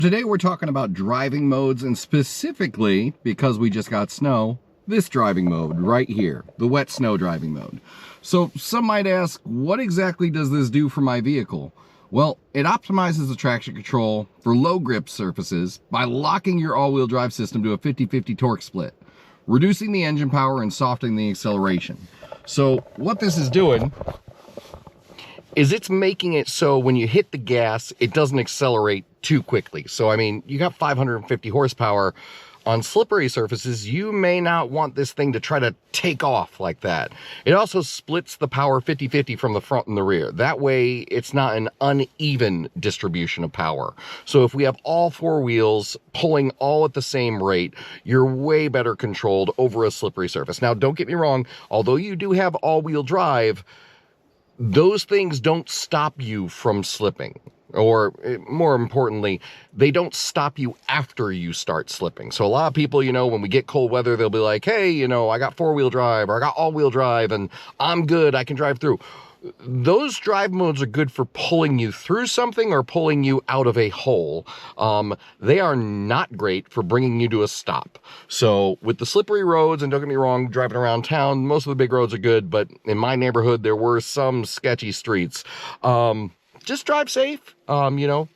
Today we're talking about driving modes, and specifically, because we just got snow, this driving mode right here, the wet snow driving mode. So some might ask, what exactly does this do for my vehicle? Well, it optimizes the traction control for low grip surfaces by locking your all-wheel drive system to a 50-50 torque split, reducing the engine power and softening the acceleration. So what this is doing is it's making it so when you hit the gas, it doesn't accelerate too quickly. So, I mean, you got 550 horsepower on slippery surfaces. You may not want this thing to try to take off like that. It also splits the power 50-50 from the front and the rear. That way, it's not an uneven distribution of power. So if we have all four wheels pulling all at the same rate, you're way better controlled over a slippery surface. Now, don't get me wrong, although you do have all-wheel drive, those things don't stop you from slipping. Or more importantly, they don't stop you after you start slipping. So a lot of people, you know, when we get cold weather, they'll be like, hey, you know, I got four-wheel drive or I got all-wheel drive and I'm good, I can drive through. Those drive modes are good for pulling you through something or pulling you out of a hole. They are not great for bringing you to a stop. So with the slippery roads, and don't get me wrong, driving around town, most of the big roads are good, but in my neighborhood, there were some sketchy streets. Just drive safe. You know,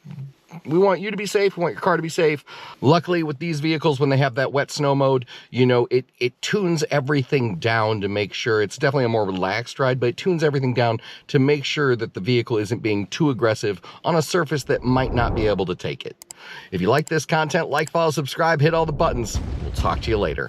we want you to be safe. We want your car to be safe. Luckily, with these vehicles, when they have that wet snow mode, you know, it tunes everything down to make sure it's definitely a more relaxed ride, but it tunes everything down to make sure that the vehicle isn't being too aggressive on a surface that might not be able to take it. If you like this content, like, follow, subscribe, hit all the buttons. We'll talk to you later.